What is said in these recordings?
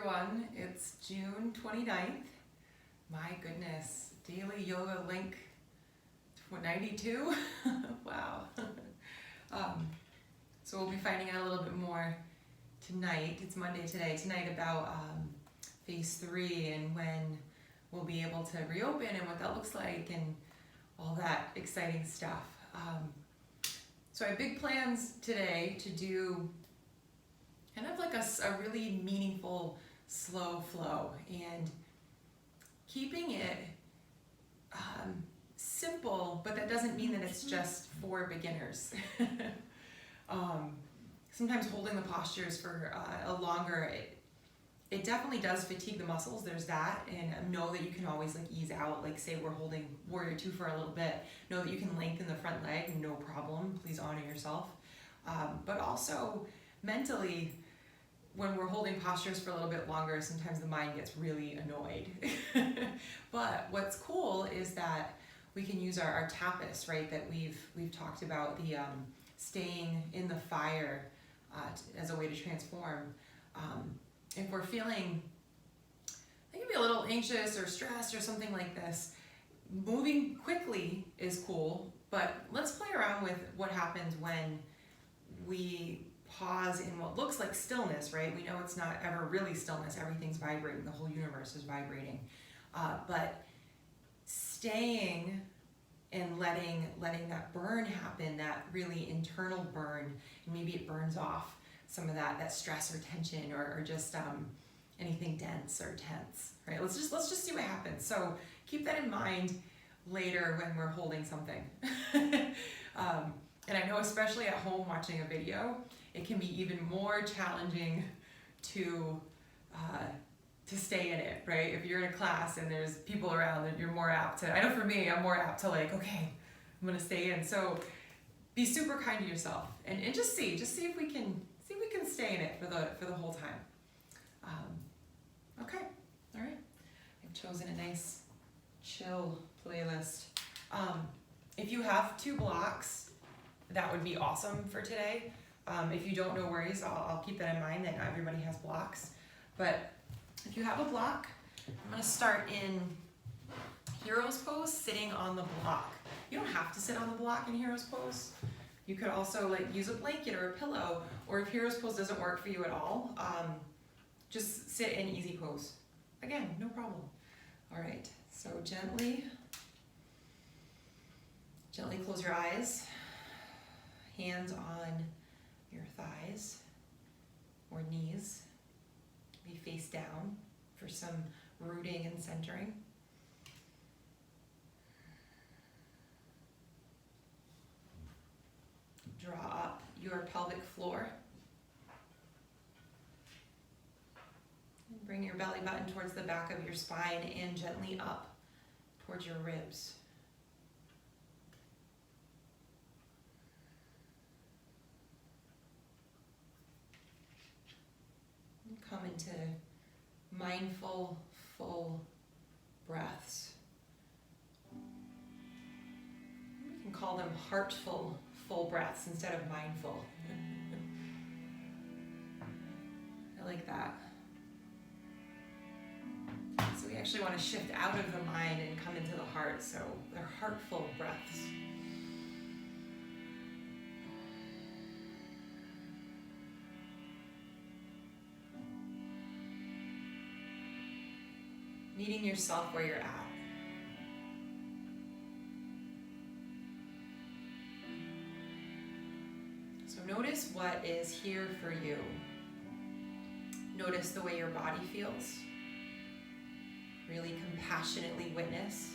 everyone, it's June 29th. My goodness, daily yoga link 92. Wow. So we'll be finding out a little bit more tonight. It's Monday tonight about phase 3 and when we'll be able to reopen and what that looks like and all that exciting stuff. So I have big plans today to do kind of like a really meaningful slow flow and keeping it simple, but that doesn't mean that it's just for beginners. Sometimes holding the postures for a longer, it definitely does fatigue the muscles, there's that, and know that you can always like ease out, like say we're holding warrior 2 for a little bit, know that you can lengthen the front leg, no problem, please honor yourself. But also mentally, when we're holding postures for a little bit longer, sometimes the mind gets really annoyed. But what's cool is that we can use our tapas, right, that we've talked about, the staying in the fire as a way to transform. If we're feeling, I think, a little anxious or stressed or something like this, moving quickly is cool, but let's play around with what happens when we pause in what looks like stillness, right? We know it's not ever really stillness, everything's vibrating, the whole universe is vibrating. But staying and letting that burn happen, that really internal burn, and maybe it burns off some of that stress or tension or just anything dense or tense, right? Let's just see what happens. So keep that in mind later when we're holding something. And I know, especially at home watching a video, it can be even more challenging to stay in it, right? If you're in a class and there's people around, then you're more apt to, I know for me, I'm more apt to like, okay, I'm gonna stay in. So be super kind to yourself and just see if we can stay in it for the whole time. Okay, all right. I've chosen a nice chill playlist. If you have 2 blocks, that would be awesome for today. If you don't, no worries, I'll keep that in mind that not everybody has blocks. But if you have a block, I'm gonna start in Hero's Pose, sitting on the block. You don't have to sit on the block in Hero's Pose. You could also like use a blanket or a pillow, or if Hero's Pose doesn't work for you at all, just sit in easy pose. Again, no problem. All right, so gently close your eyes, hands on your thighs or knees, be face down for some rooting and centering. Draw up your pelvic floor. And bring your belly button towards the back of your spine and gently up towards your ribs. And come into mindful, full breaths. We can call them heartful, full breaths instead of mindful. I like that. So we actually want to shift out of the mind and come into the heart, so they're heartful breaths. Meeting yourself where you're at. So notice what is here for you. Notice the way your body feels. Really compassionately witness.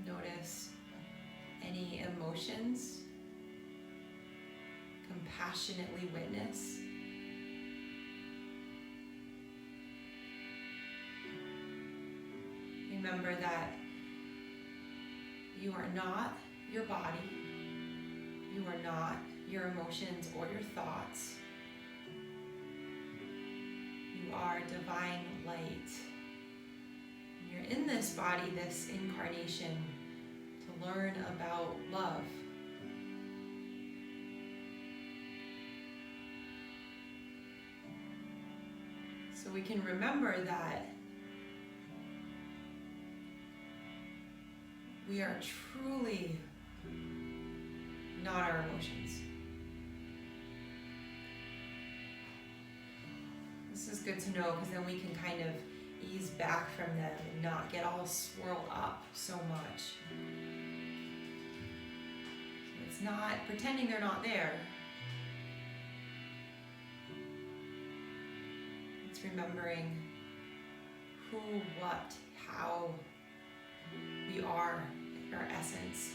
Notice any emotions. Compassionately witness. Remember that you are not your body. You are not your emotions or your thoughts. You are divine light. You're in this this body, this incarnation, to learn about love. So we can remember that we are truly not our emotions. This is good to know, because then we can kind of ease back from them and not get all swirled up so much. It's not pretending they're not there. It's remembering who, what, how we are, our essence.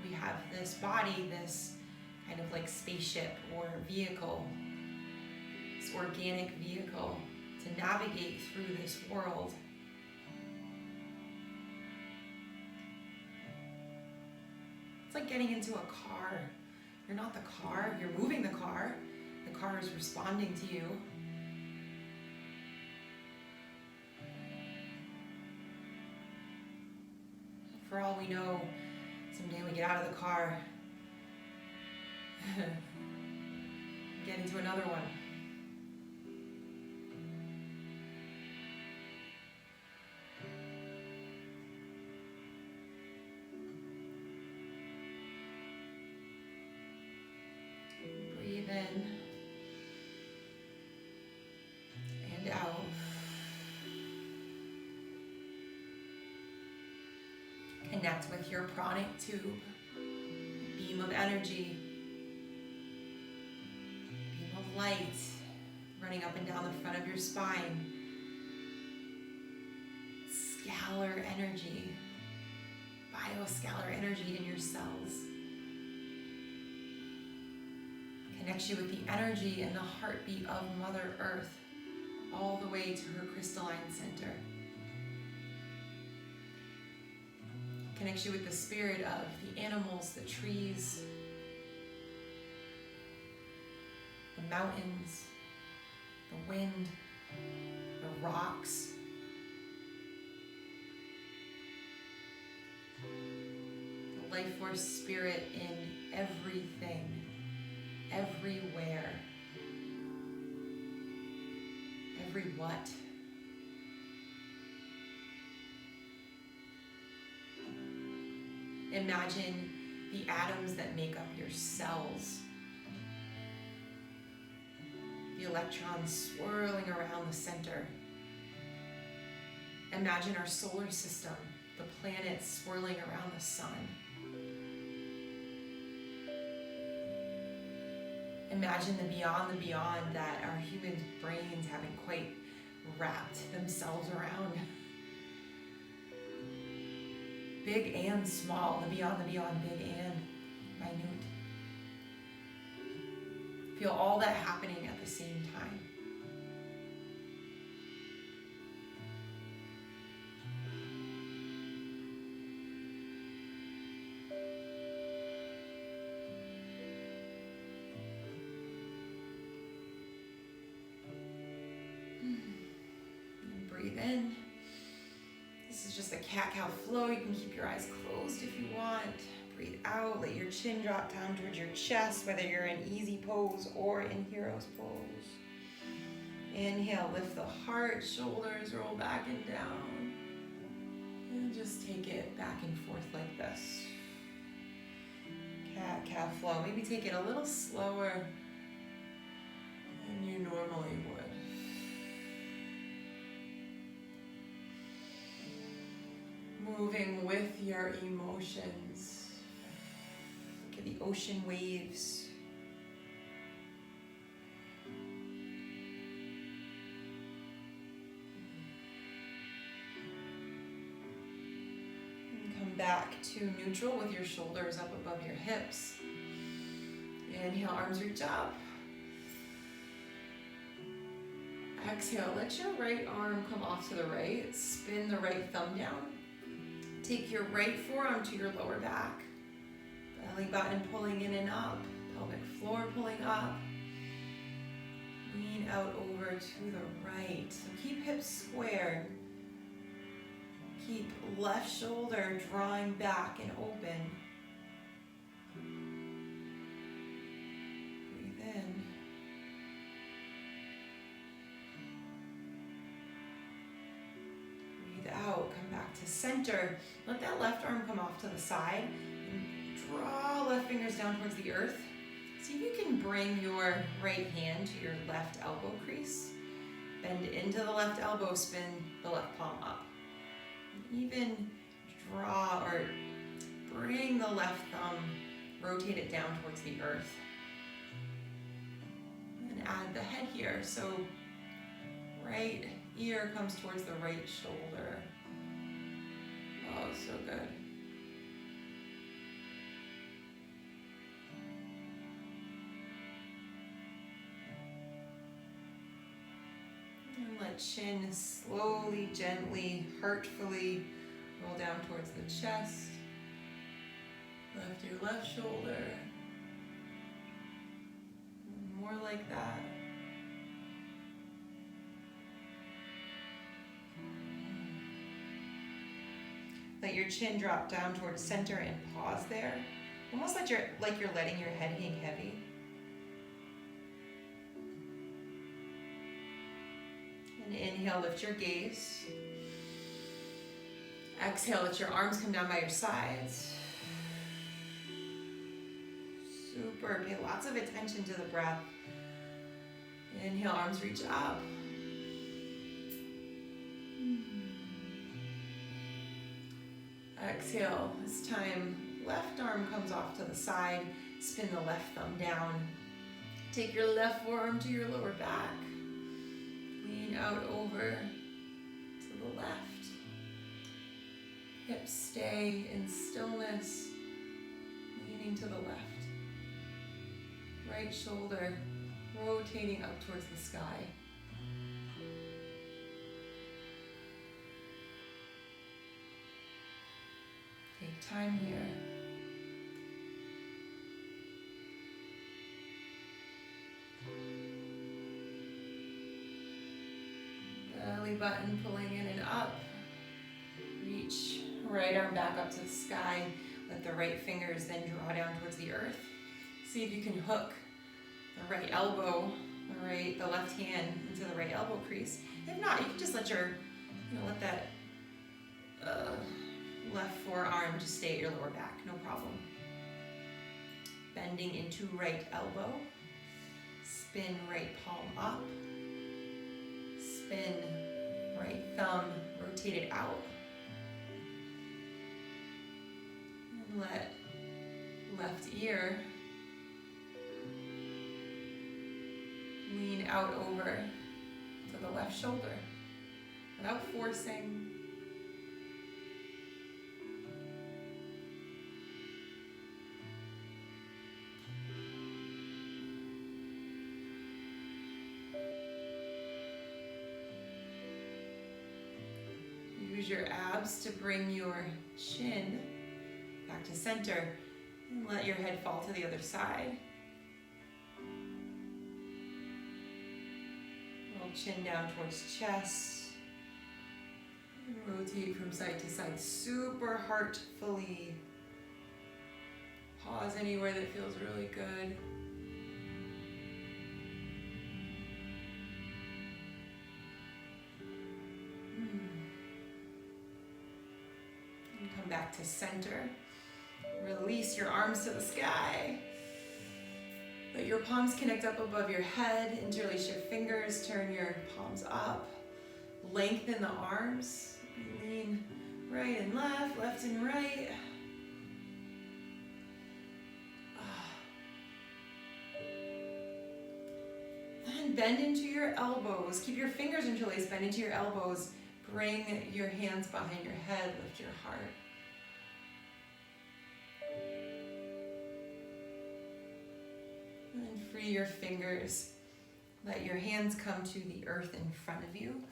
We have this body, this kind of like spaceship or vehicle, this organic vehicle to navigate through this world. It's like getting into a car. You're not the car, you're moving the car. The car is responding to you. For all we know, someday we get out of the car, get into another one. Breathe in and out. Connect with your pranic tube, beam of energy, beam of light running up and down the front of your spine. Scalar energy, bioscalar energy in your cells. Connects you with the energy and the heartbeat of Mother Earth all the way to her crystalline center. Connects you with the spirit of the animals, the trees, the mountains, the wind, the rocks, the life force spirit in everything, everywhere, every what. Imagine the atoms that make up your cells. The electrons swirling around the center. Imagine our solar system, the planets swirling around the sun. Imagine the beyond that our human brains haven't quite wrapped themselves around. Big and small, the beyond, big and minute. Feel all that happening at the same time. And breathe in. This is just a cat-cow flow. You can keep your eyes closed if you want. Breathe out. Let your chin drop down towards your chest, whether you're in easy pose or in hero's pose. Inhale, lift the heart, shoulders roll back and down. And just take it back and forth like this. Cat-cow flow. Maybe take it a little slower than you normally would. Moving with your emotions. Look at the ocean waves. And come back to neutral with your shoulders up above your hips. Inhale, arms reach up. Exhale, let your right arm come off to the right. Spin the right thumb down. Take your right forearm to your lower back. Belly button pulling in and up. Pelvic floor pulling up. Lean out over to the right. So keep hips square. Keep left shoulder drawing back and open. Breathe in. Breathe out. Come back to center. Let that left arm come off to the side. And draw left fingers down towards the earth. See if you can bring your right hand to your left elbow crease. Bend into the left elbow, spin the left palm up. And even draw or bring the left thumb, rotate it down towards the earth. And add the head here. So right ear comes towards the right shoulder. Oh, so good. Let chin slowly, gently, heartfully roll down towards the chest. Lift your left shoulder. More like that. Let your chin drop down towards center and pause there. Almost like you're letting your head hang heavy. And inhale, lift your gaze. Exhale, let your arms come down by your sides. Super. Pay lots of attention to the breath. Inhale, arms reach up. Exhale, this time, left arm comes off to the side. Spin the left thumb down. Take your left forearm to your lower back. Lean out over to the left. Hips stay in stillness, leaning to the left. Right shoulder rotating up towards the sky. Take time here. Belly button pulling in and up. Reach right arm back up to the sky. Let the right fingers then draw down towards the earth. See if you can hook the right elbow, the left hand into the right elbow crease. If not, you can just let let that left forearm just stay at your lower back, no problem. Bending into right elbow. Spin right palm up. Spin right thumb, rotate it out. And let left ear lean out over to the left shoulder without forcing. Use your abs to bring your chin back to center and let your head fall to the other side. Roll chin down towards chest. And rotate from side to side super heartfully. Pause anywhere that feels really good. Come back to center. Release your arms to the sky. Let your palms connect up above your head. Interlace your fingers. Turn your palms up. Lengthen the arms. Lean right and left, left and right. Then bend into your elbows. Keep your fingers interlaced. Bend into your elbows. Bring your hands behind your head. Lift your heart. And free your fingers. Let your hands come to the earth in front of you.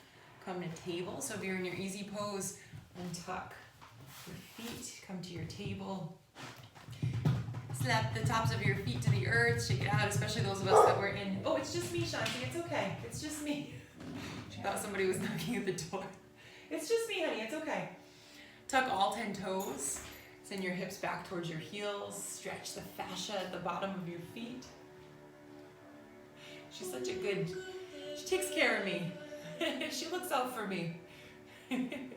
Come to table. So if you're in your easy pose, untuck your feet. Come to your table. Slap the tops of your feet to the earth. Shake it out, especially those of us that were in, oh, it's just me, Shanti. It's okay. It's just me. She thought somebody was knocking at the door. It's just me, honey. It's okay. Tuck all 10 toes. Send your hips back towards your heels. Stretch the fascia at the bottom of your feet. She's such a good, she takes care of me. She looks out for me. And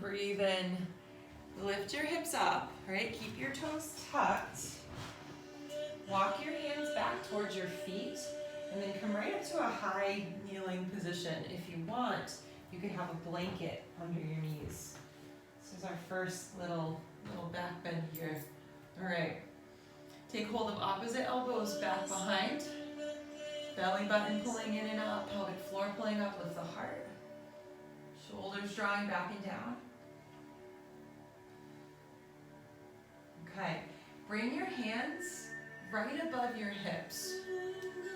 breathe in. Lift your hips up, right? Keep your toes tucked. Walk your hands back towards your feet. And then come right up to a high kneeling position. If you want, you can have a blanket under your knees. This is our first little back bend here. All right. Take hold of opposite elbows back behind. Belly button pulling in and up. Pelvic floor pulling up. Lift the heart. Shoulders drawing back and down. Okay. Bring your hands right above your hips.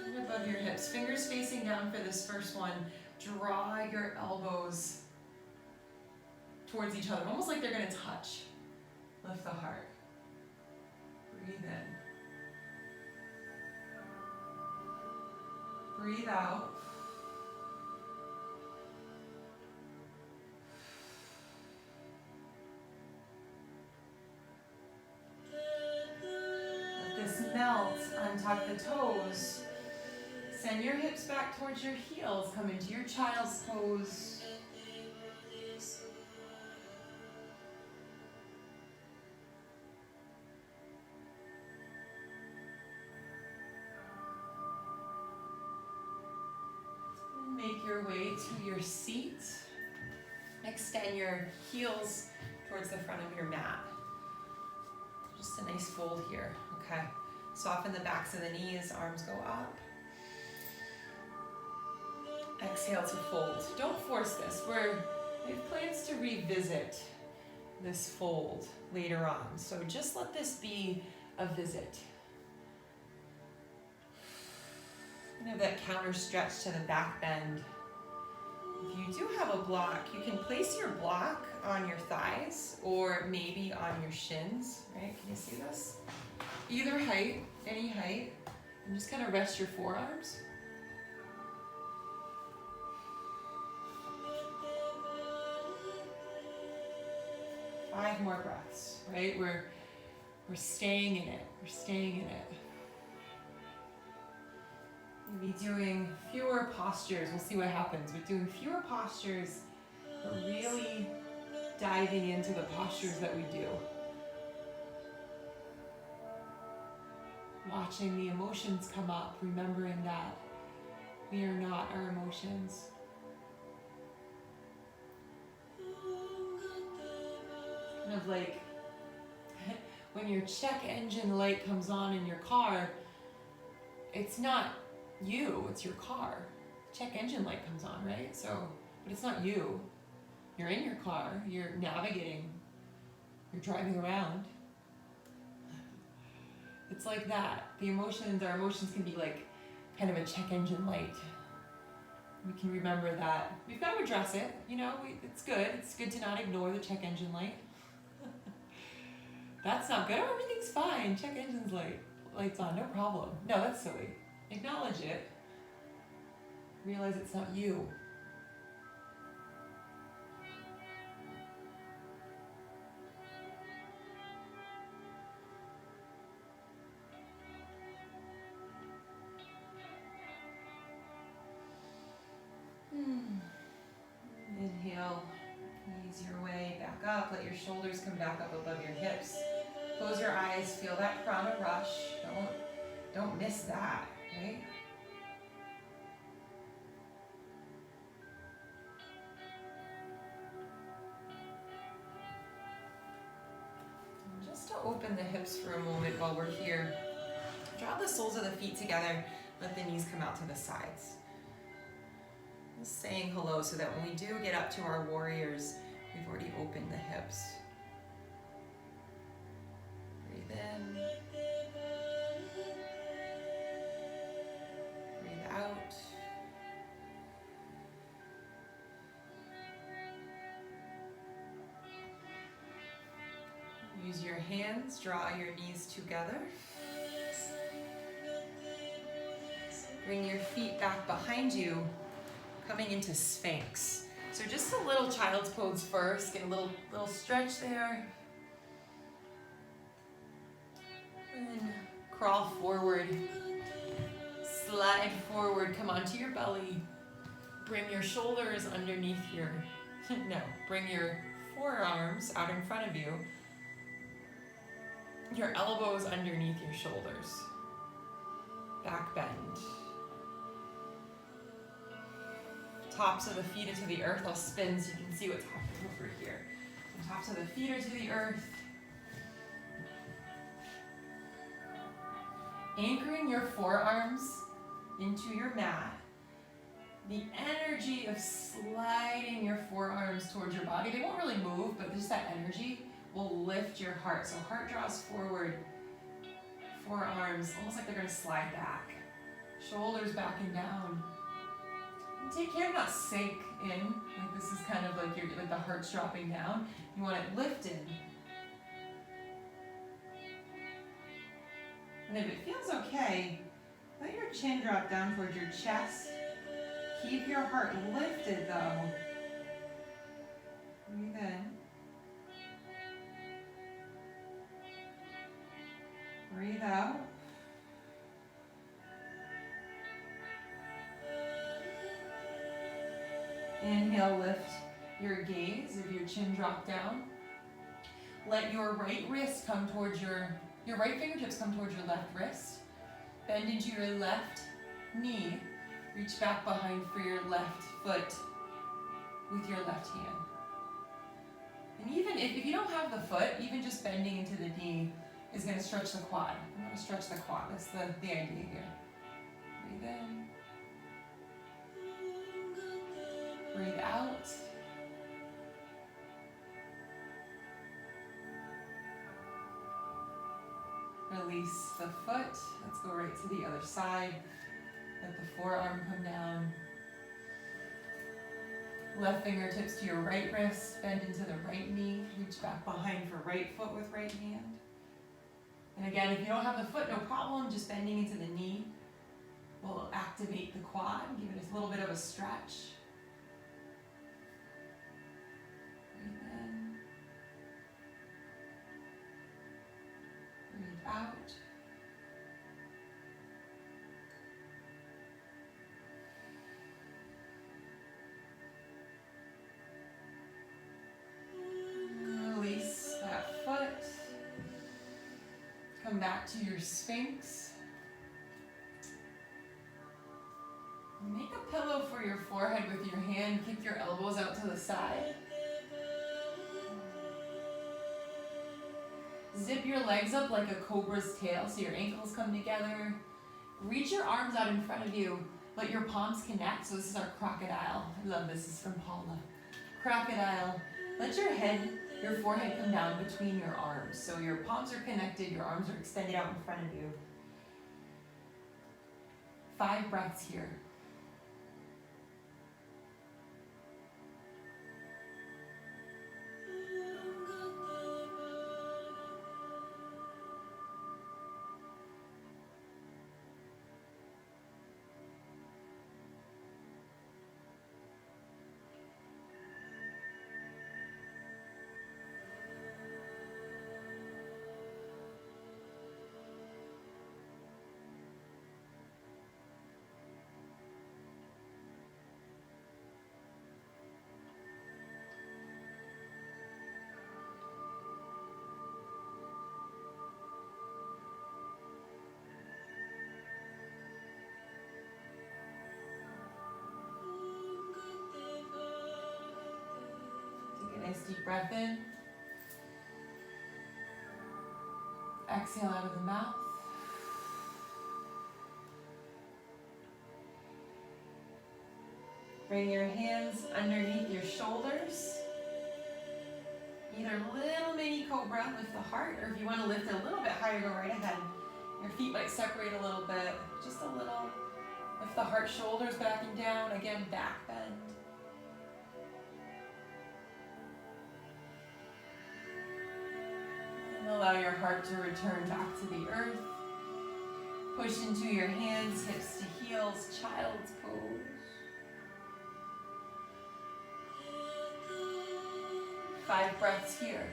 Right above your hips. Fingers facing down for this first one. Draw your elbows towards each other, almost like they're going to touch. Lift the heart. Breathe in. Breathe out. Let this melt. Untuck the toes. Send your hips back towards your heels. Come into your child's pose. Make your way to your seat. Extend your heels towards the front of your mat. Just a nice fold here. Okay. Soften the backs of the knees. Arms go up. Exhale to fold. Don't force this. We have plans to revisit this fold later on. So just let this be a visit. And have that counter stretch to the back bend. If you do have a block, you can place your block on your thighs or maybe on your shins, right? Can you see this? Either height, any height, and just kind of rest your forearms. Five more breaths, right? We're staying in it. We're staying in it. We'll be doing fewer postures. We'll see what happens. We're doing fewer postures, but really diving into the postures that we do. Watching the emotions come up, remembering that we are not our emotions. Kind of like when your check engine light comes on in your car, it's not you, it's your car. Check engine light comes on, right? So, but it's not you. You're in your car, you're navigating, you're driving around. It's like that. Our emotions can be like kind of a check engine light. We can remember that. We've got to address it, it's good. It's good to not ignore the check engine light. That's not good. Oh, everything's fine. Check engine's lights on, no problem. No, that's silly. Acknowledge it. Realize it's not you. Inhale. Ease your way back up. Let your shoulders come back up above your hips. Close your eyes. Feel that prana rush. Don't miss that, right? And just to open the hips for a moment while we're here, draw the soles of the feet together. Let the knees come out to the sides. Just saying hello so that when we do get up to our warriors, we've already opened the hips. Breathe in. Breathe out. Use your hands, draw your knees together. Bring your feet back behind you, coming into Sphinx. So just a little child's pose first, get a little stretch there. And crawl forward, slide forward, come onto your belly. Bring your shoulders underneath your, no, bring your forearms out in front of you. Your elbows underneath your shoulders. Back bend. Tops of the feet are to the earth. I'll spin so you can see what's happening over here. The tops of the feet are to the earth. Anchoring your forearms into your mat. The energy of sliding your forearms towards your body. They won't really move, but just that energy will lift your heart. So heart draws forward, forearms almost like they're going to slide back. Shoulders back and down. And take care to not sink in. Like this is kind of like like the heart's dropping down. You want it lifted. And if it feels okay, let your chin drop down towards your chest. Keep your heart lifted though. Breathe in. Breathe out. Inhale, lift your gaze if your chin dropped down. Let your right wrist come towards your right fingertips come towards your left wrist. Bend into your left knee. Reach back behind for your left foot with your left hand. And even if you don't have the foot, even just bending into the knee is going to stretch the quad. I'm going to stretch the quad. That's the idea here. Breathe in. Breathe out. Release the foot. Let's go right to the other side. Let the forearm come down. Left fingertips to your right wrist. Bend into the right knee. Reach back behind for right foot with right hand. And again, if you don't have the foot, no problem. Just bending into the knee will activate the quad. Give it a little bit of a stretch. Breathe in. Breathe out. Release that foot. Come back to your Sphinx. Make a pillow for your forehead with your hand. Kick your elbows out to the side. Zip your legs up like a cobra's tail so your ankles come together. Reach your arms out in front of you. Let your palms connect. So this is our crocodile. I love this. This is from Paula. Crocodile. Let your forehead come down between your arms. So your palms are connected, your arms are extended out in front of you. 5 breaths here. Nice deep breath in. Exhale out of the mouth. Bring your hands underneath your shoulders. Either little mini cobra, lift the heart, or if you want to lift it a little bit higher, go right ahead. Your feet might separate a little bit, just a little. Lift the heart, shoulders back and down. Again, back bend. Allow your heart to return back to the earth. Push into your hands, hips to heels, child's pose. Five breaths here.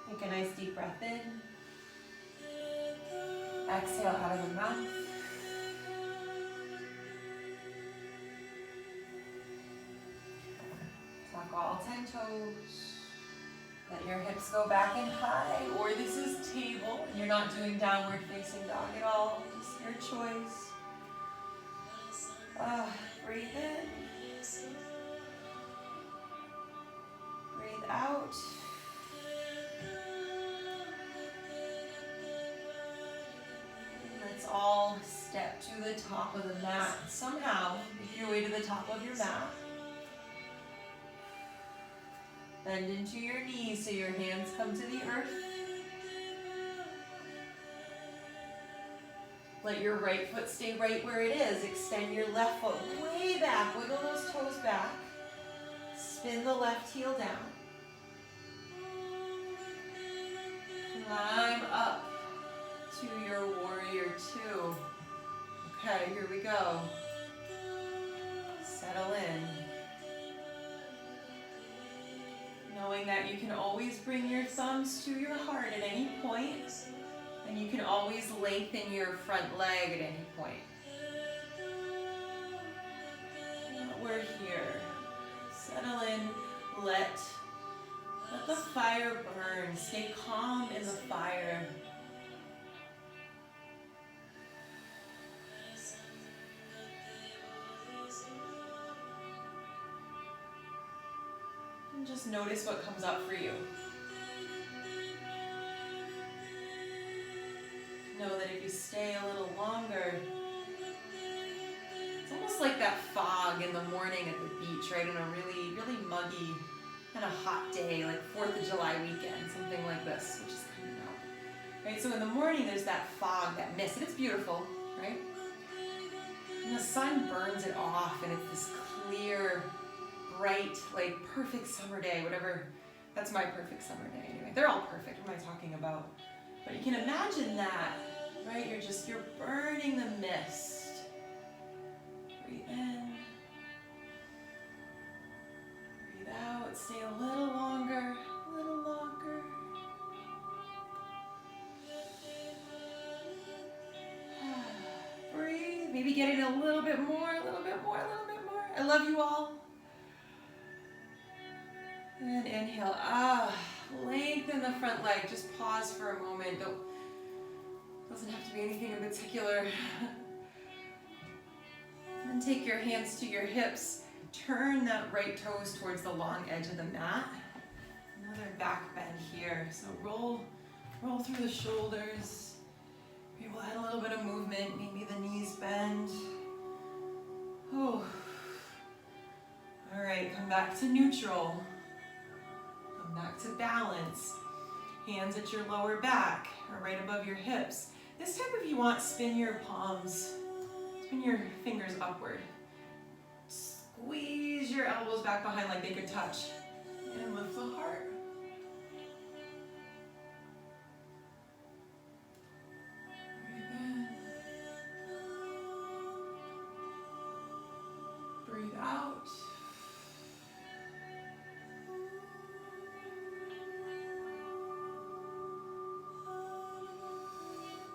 Take a nice deep breath in. Exhale out of the mouth. Tuck all 10 toes. Let your hips go back and high, or this is table, and you're not doing downward facing dog at all, just your choice. Breathe in. Breathe out. Let's all step to the top of the mat. Somehow, make your way to the top of your mat. Bend into your knees so your hands come to the earth. Let your right foot stay right where it is. Extend your left foot way back. Wiggle those toes back. Spin the left heel down. Climb up to your warrior two. Okay, here we go. Settle in. Knowing that you can always bring your thumbs to your heart at any point, and you can always lengthen your front leg at any point. We're here. Settle in. Let the fire burn. Stay calm in the fire. And just notice what comes up for you. Know that if you stay a little longer, it's almost like that fog in the morning at the beach, right? On a really, really muggy, kind of hot day, like 4th of July weekend, something like this, which is coming out. Right, so in the morning there's that fog, that mist, and it's beautiful, right? And the sun burns it off, and it's this clear, bright, like perfect summer day, whatever. That's my perfect summer day anyway. They're all perfect, what am I talking about? But you can imagine that, right? You're burning the mist. Breathe in. Breathe out. Stay a little longer, a little longer. Breathe. Maybe get in a little bit more, a little bit more, a little bit more. I love you all. And inhale. Lengthen the front leg. Just pause for a moment. Doesn't have to be anything in particular. And take your hands to your hips. Turn that right toes towards the long edge of the mat. Another back bend here. So roll through the shoulders. Maybe we'll add a little bit of movement. Maybe the knees bend. Oh. All right, come back to neutral. Come back to balance. Hands at your lower back or right above your hips. This time, if you want, spin your palms. Spin your fingers upward. Squeeze your elbows back behind like they could touch. And lift the heart. Breathe in. Breathe out.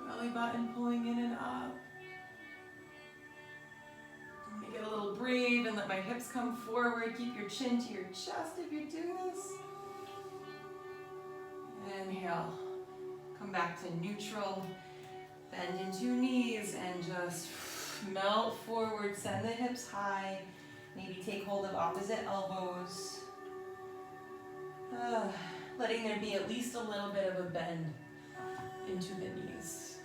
Belly button pulling in and up. Let me get a little brave and let my hips come forward. Keep your chin to your chest if you do this. Inhale. Come back to neutral. Bend into your knees and just melt forward. Send the hips high. Maybe take hold of opposite elbows. Letting there be at least a little bit of a bend into the knees.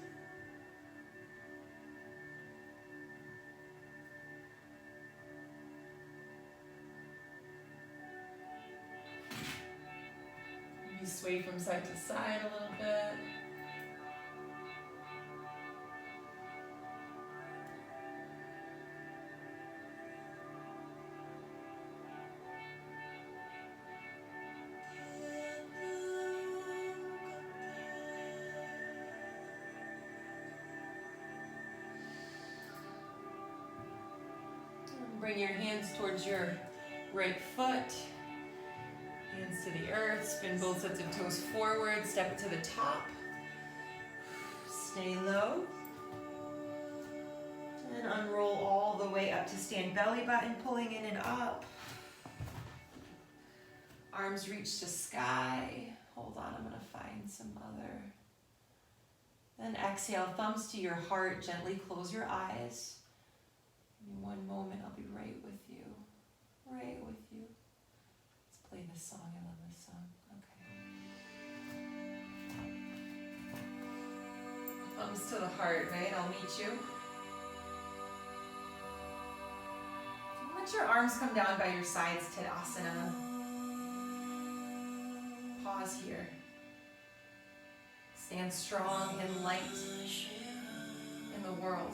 Maybe sway from side to side a little bit. Bring your hands towards your right foot. Hands to the earth. Spin both sets of toes forward. Step it to the top. Stay low. And unroll all the way up to stand belly button, pulling in and up. Arms reach to sky. Hold on, I'm going to find some other. Then exhale, thumbs to your heart. Gently close your eyes. In one moment, I'll be right with you. Right with you. Let's play this song. I love this song. Okay. Thumbs to the heart, right? I'll meet you. Let your arms come down by your sides, Tadasana. Pause here. Stand strong and light in the world.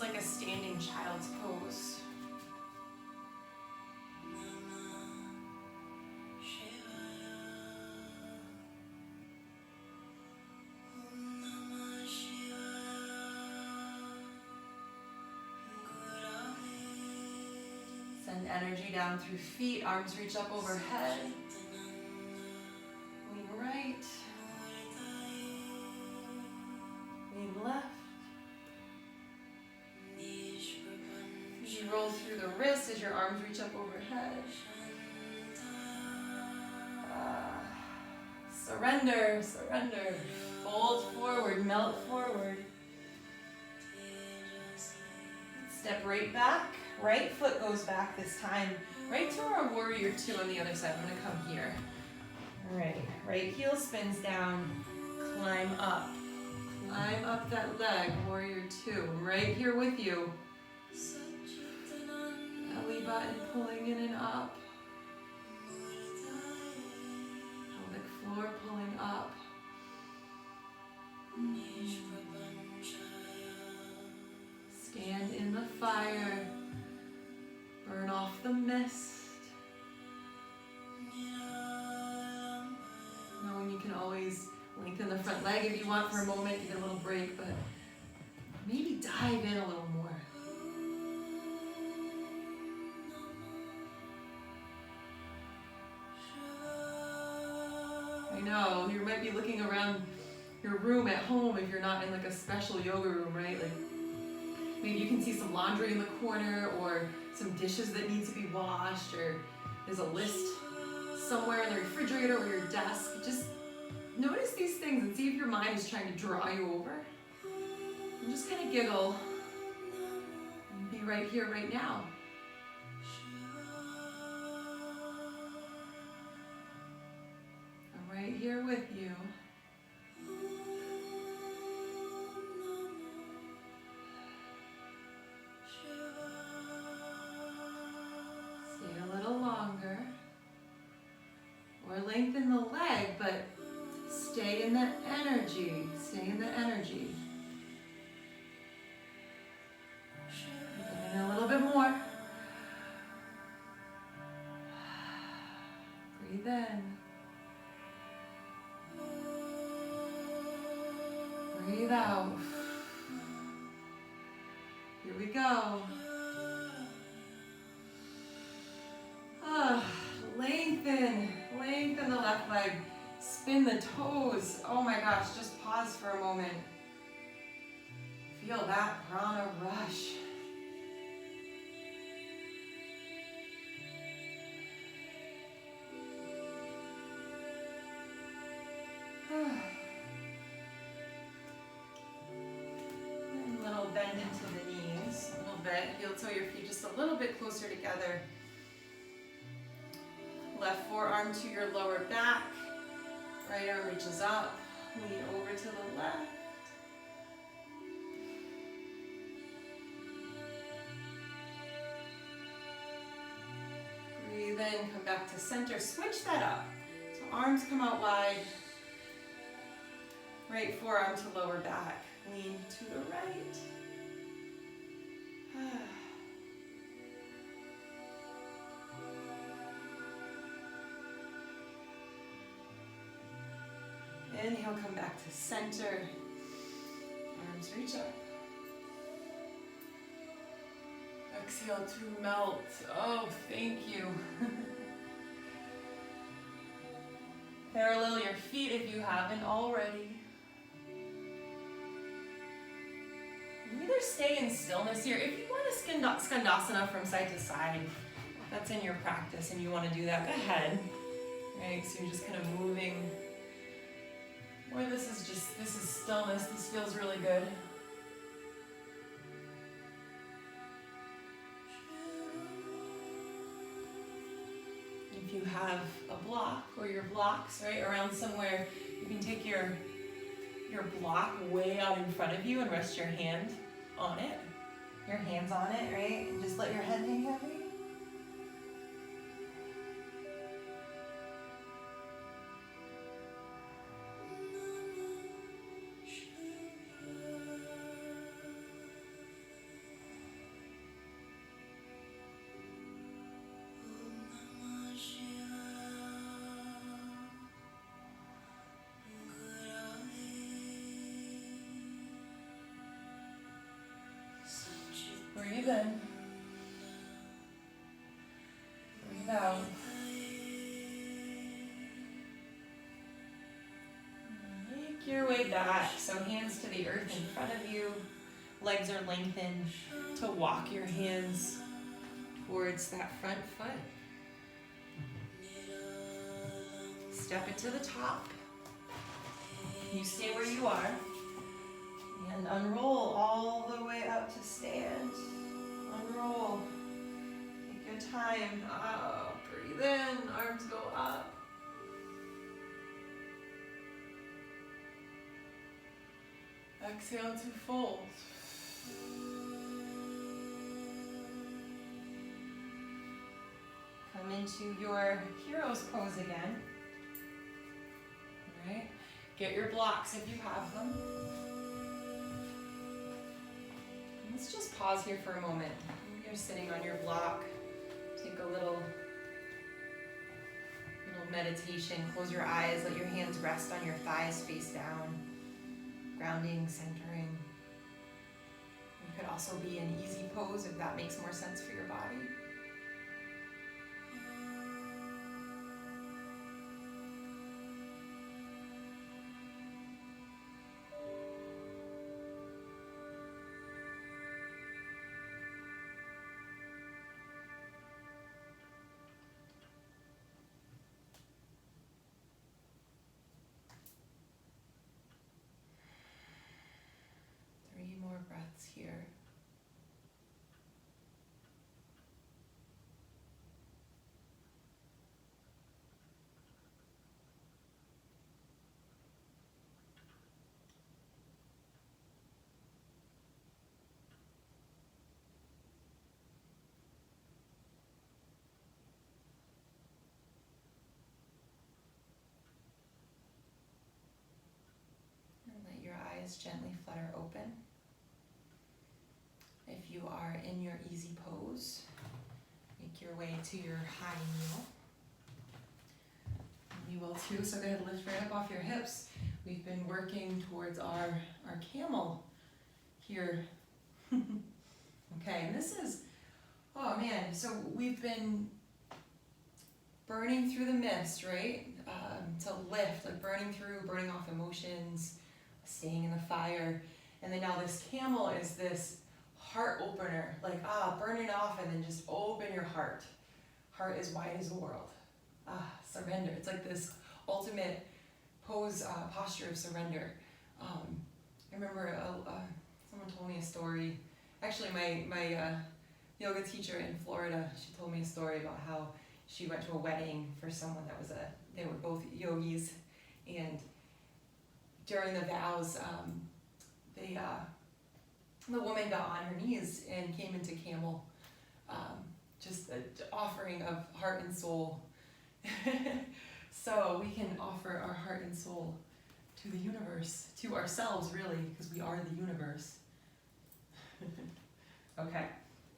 Like a standing child's pose. Send energy down through feet, arms reach up overhead. Lean right. Lean left. Roll through the wrists as your arms reach up overhead. Surrender, surrender. Fold forward, melt forward. Step right back. Right foot goes back this time. Right to our warrior two on the other side. I'm going to come here. All right. Right heel spins down. Climb up. Climb up that leg. Warrior two. I'm right here with you. Belly button pulling in and up. Pelvic floor pulling up. Stand in the fire. Burn off the mist. Knowing you can always lengthen the front leg if you want for a moment to get a little break, but maybe dive in a little more. I know, you might be looking around your room at home if you're not in like a special yoga room, right? Like maybe you can see some laundry in the corner or some dishes that need to be washed, or there's a list somewhere in the refrigerator or your desk. Just notice these things and see if your mind is trying to draw you over. And just kind of giggle and be right here, right now. I'm right here with you. Lengthen the leg, but stay in the energy. Stay in the energy. Get in a little bit more. Breathe in. Breathe out. Here we go. Lengthen the left leg. Spin the toes. Oh my gosh, just pause for a moment. moment. Feel that prana rush. And a little bend into the knees, a little bit. Heel toe your feet just a little bit closer together. Left forearm to your lower back. Right arm reaches up. Lean over to the left. Breathe in, come back to center. Switch that up. So arms come out wide. Right forearm to lower back. Lean to the right. Inhale, come back to center. Arms reach up. Exhale to melt. Oh, thank you. Parallel your feet if you haven't already. Either stay in stillness here. If you want to skandasana from side to side, that's in your practice and you want to do that, go ahead. Right, so you're just kind of moving. Or this is stillness. This feels really good. If you have a block or your blocks, right, around somewhere, you can take your block way out in front of you and rest your hand on it. Your hands on it, right? And just let your head hang heavy. Breathe in. Breathe out. Make your way back. So hands to the earth in front of you. Legs are lengthened to walk your hands towards that front foot. Step it to the top. You stay where you are. And unroll all the way up to stand. Unroll. Take your time. Oh, breathe in. Arms go up. Exhale to fold. Come into your hero's pose again. All right. Get your blocks if you have them. Let's just pause here for a moment. You're sitting on your block. Take a little meditation. Close your eyes. Let your hands rest on your thighs face down. Grounding, centering. You could also be in easy pose if that makes more sense for your body. More breaths here. And let your eyes gently flutter open. If you are in your easy pose, make your way to your high kneel. You will too, so go ahead and lift right up off your hips. We've been working towards our camel here. Okay, and this is, oh man, so we've been burning through the mist, right? To lift, like burning off emotions, staying in the fire. And then now this camel is this heart opener, like burn it off and then just open your heart. Heart as wide as the world. Surrender. It's like this ultimate pose, posture of surrender. I remember someone told me a story. Actually, my yoga teacher in Florida, she told me a story about how she went to a wedding for someone that was they were both yogis, and during the vows, the woman got on her knees and came into camel, just an offering of heart and soul. So we can offer our heart and soul to the universe, to ourselves really, because we are the universe. Okay,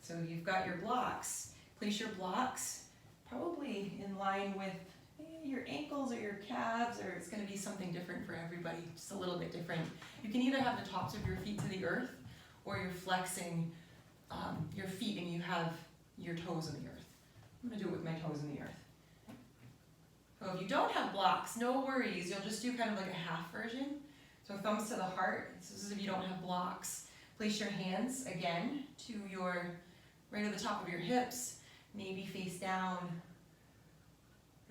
so you've got your blocks. Place your blocks probably in line with your ankles or your calves, or it's going to be something different for everybody, just a little bit different. You can either have the tops of your feet to the earth, or you're flexing your feet and you have your toes in the earth. I'm going to do it with my toes in the earth. So if you don't have blocks, no worries. You'll just do kind of like a half version. So thumbs to the heart. This is if you don't have blocks. Place your hands again to right at the top of your hips, maybe face down.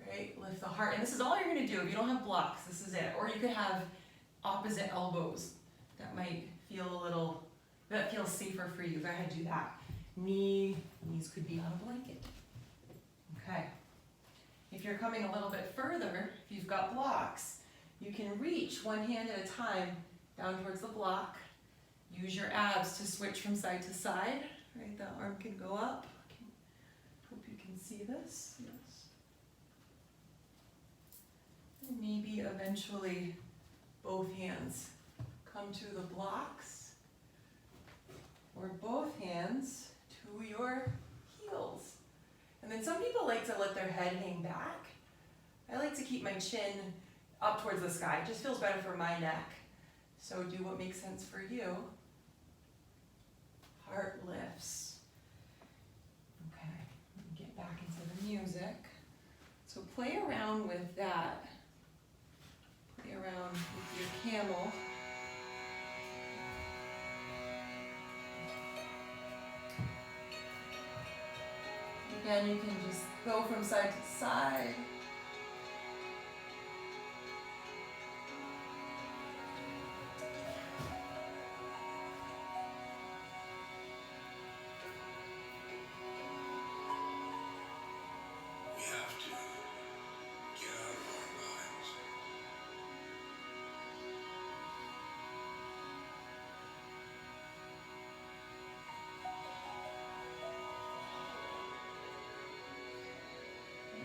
Right? Lift the heart. And this is all you're going to do. If you don't have blocks, this is it. Or you could have opposite elbows. That might feel that feels safer for you. Go ahead, do that. Knees could be on a blanket. Okay. If you're coming a little bit further, if you've got blocks, you can reach one hand at a time down towards the block. Use your abs to switch from side to side. Right, the arm can go up. Hope you can see this. Yes. And maybe eventually both hands come to the blocks, or both hands to your heels. And then some people like to let their head hang back. I like to keep my chin up towards the sky. It just feels better for my neck. So do what makes sense for you. Heart lifts. Okay, get back into the music. So play around with that. Play around with your camel. Again, you can just go from side to side. We have to get out of our minds.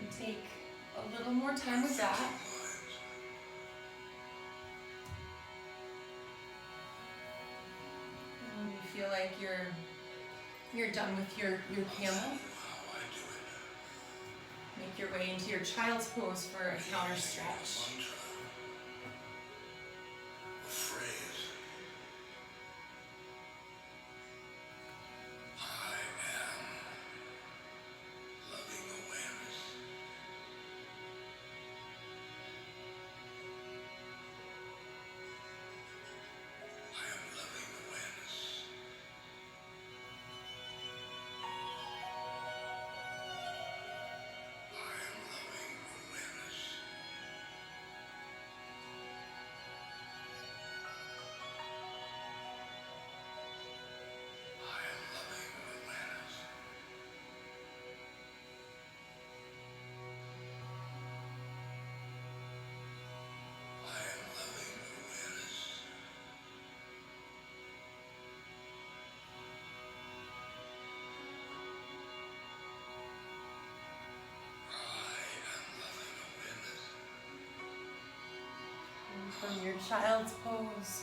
And take a little more time with that. And when you feel like you're done with your camel, make your way into your child's pose for a counter stretch. From your child's pose,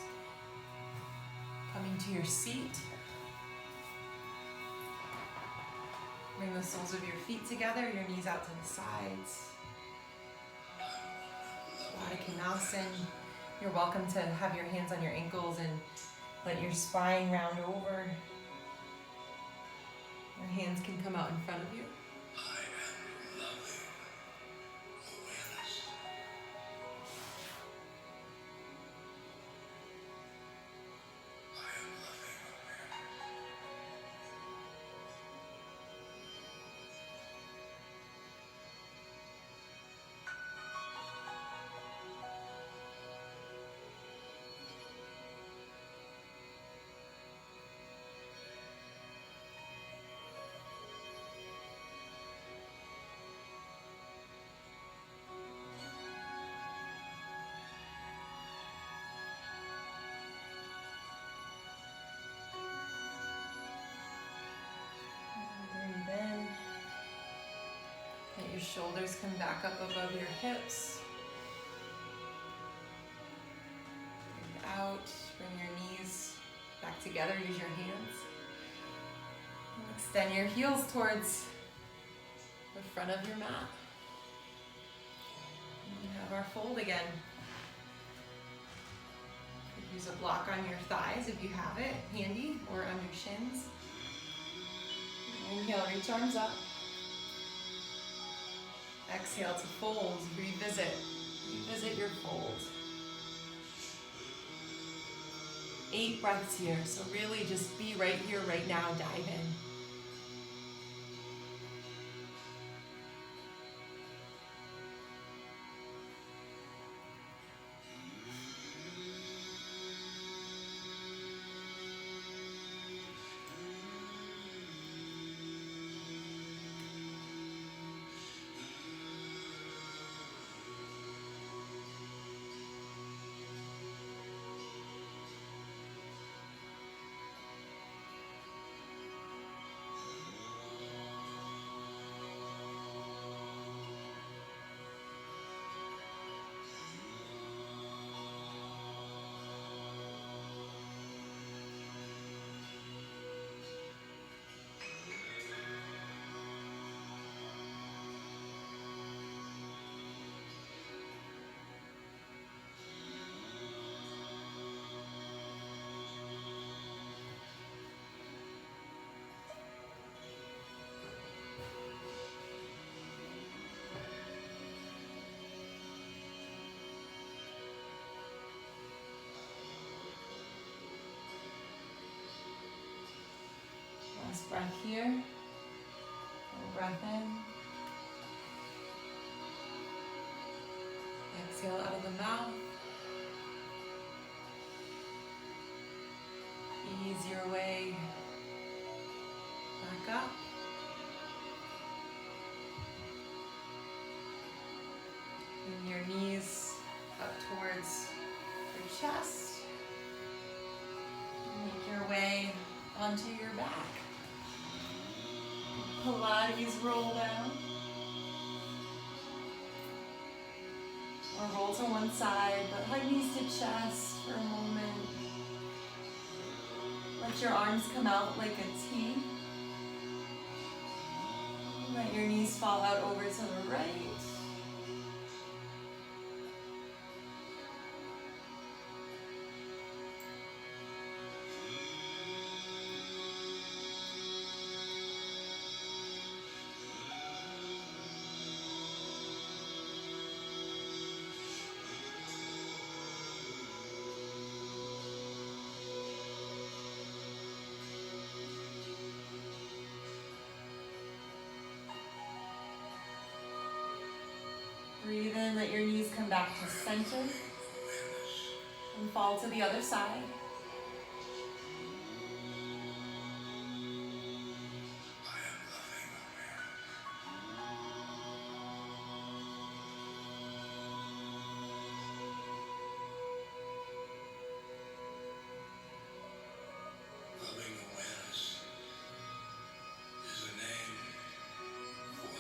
coming to your seat. Bring the soles of your feet together, your knees out to the sides. Baddha. You're welcome to have your hands on your ankles and let your spine round over. Your hands can come out in front of you. Shoulders come back up above your hips. Breathe out, bring your knees back together, use your hands. And extend your heels towards the front of your mat. And we have our fold again. Use a block on your thighs if you have it handy, or under shins. Inhale, reach arms up. Exhale to fold, revisit your fold. 8 breaths here, so really just be right here, right now, dive in. Last breath here. Full breath in. Exhale out of the mouth. Ease your way back up. Bring your knees up towards your chest. Make your way onto your back. Pilates roll down. Or roll to one side, but hug knees to chest for a moment. Let your arms come out like a T. Let your knees fall out over to the right. Breathe in, let your knees come back to center and fall to the other side. Loving awareness is a name for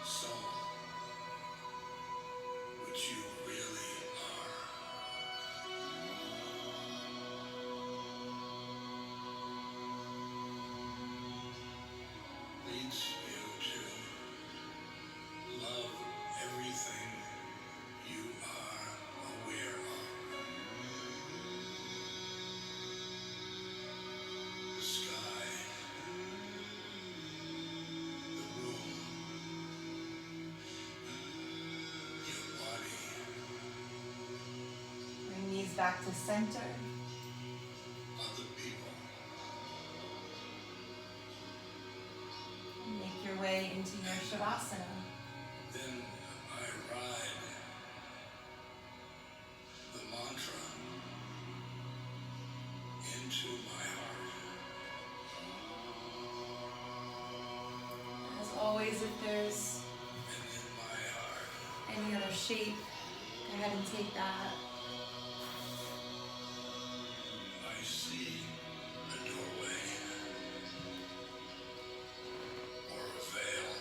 a soul, which you really are. Leads you to love everything you are aware of. The sky, the room, your body, Bring knees back to center. other people. Make your way into your Shavasana. Then I ride the mantra into my heart. As always, if there's And in my heart, any other shape, go ahead and take that. I see a doorway or a veil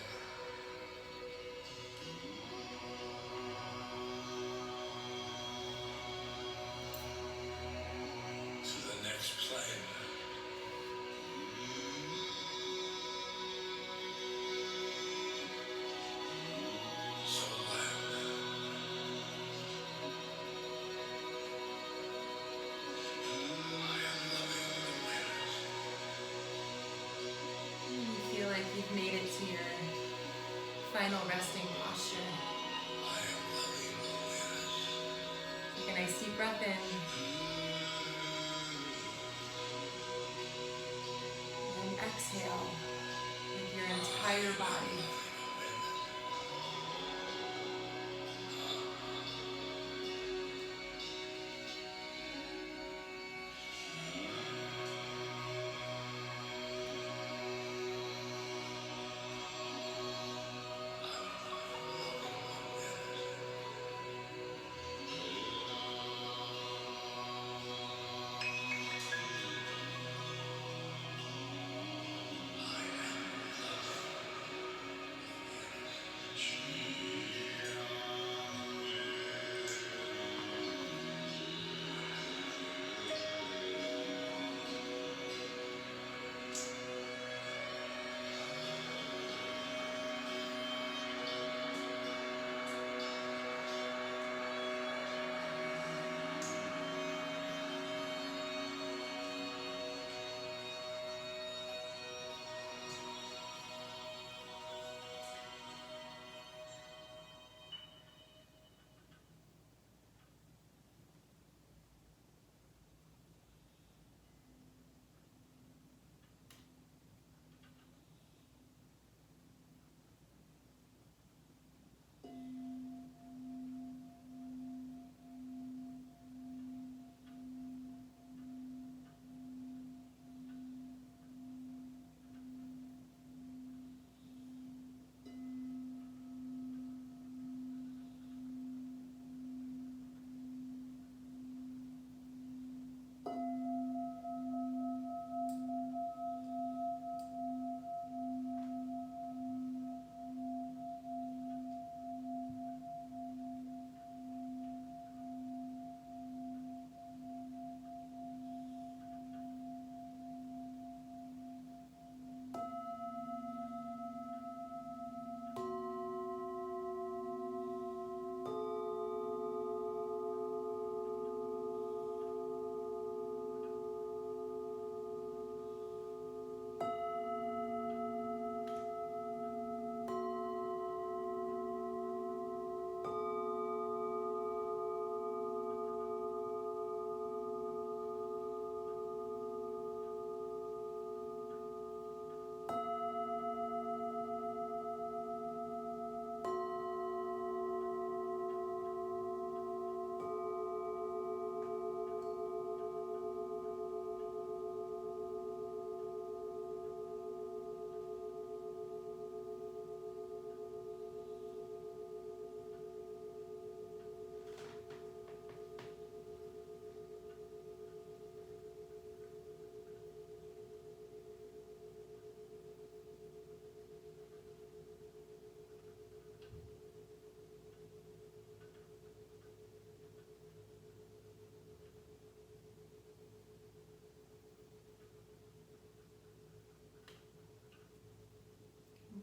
final resting posture. I am loving awareness. Take a nice deep breath in. And exhale with your entire body.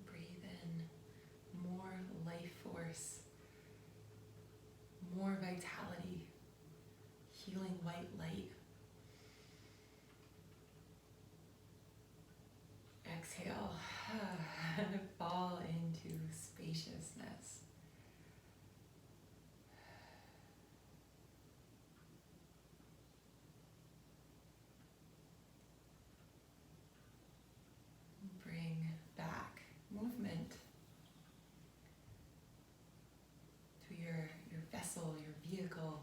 Breathe in more life force, more vitality, healing white light. Exhale, fall into spaciousness. Bring back movement to your vessel, your vehicle,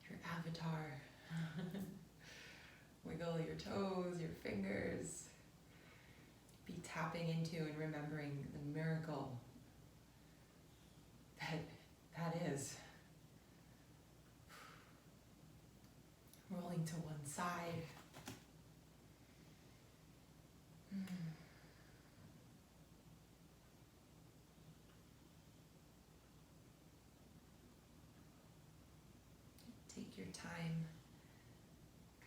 your avatar. Wiggle your toes, your fingers. Be tapping into and remembering the miracle that is. Rolling to one side. Take your time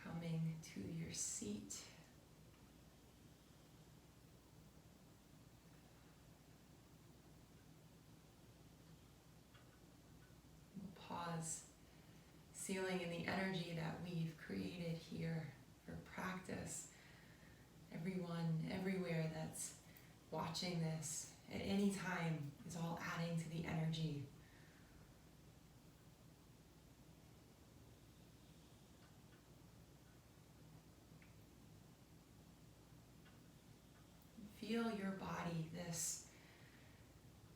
coming to your seat. We'll pause, sealing in the energy that we've created here for practice. Everyone, everywhere that's watching this at any time is all adding to the energy. Feel your body, this,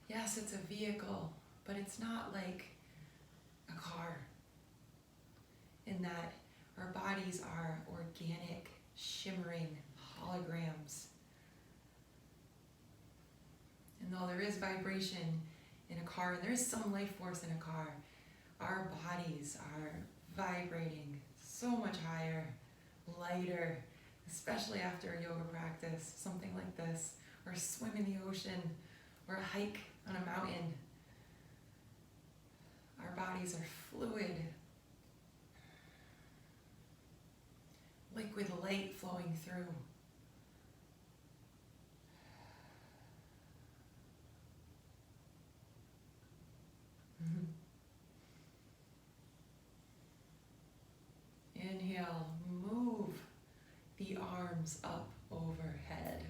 yes, it's a vehicle, but it's not like a car, in that our bodies are organic, shimmering holograms. And though there is vibration in a car, and there is some life force in a car, our bodies are vibrating so much higher, lighter, especially after a yoga practice, something like this, or a swim in the ocean, or a hike on a mountain. Our bodies are fluid, liquid light flowing through. Inhale, move the arms up overhead.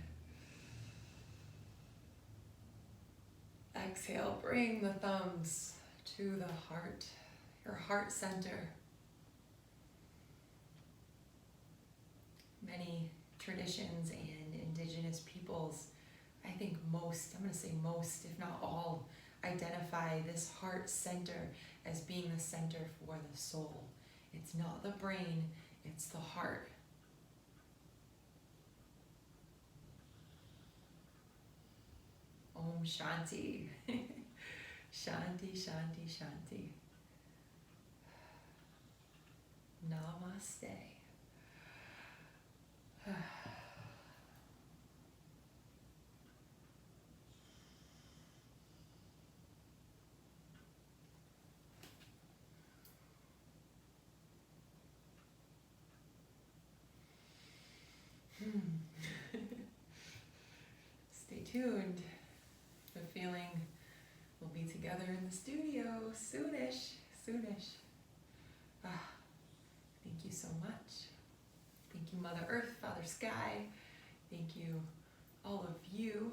Exhale, bring the thumbs to the heart, your heart center. Many traditions and indigenous peoples, I think most, I'm going to say most, if not all, identify this heart center as being the center for the soul. It's not the brain, it's the heart. Om Shanti. Shanti, Shanti, Shanti. Namaste. Stay tuned. The feeling will be together in the studio soonish, soonish. Thank you so much. Thank you, Mother Earth, Father Sky. Thank you, all of you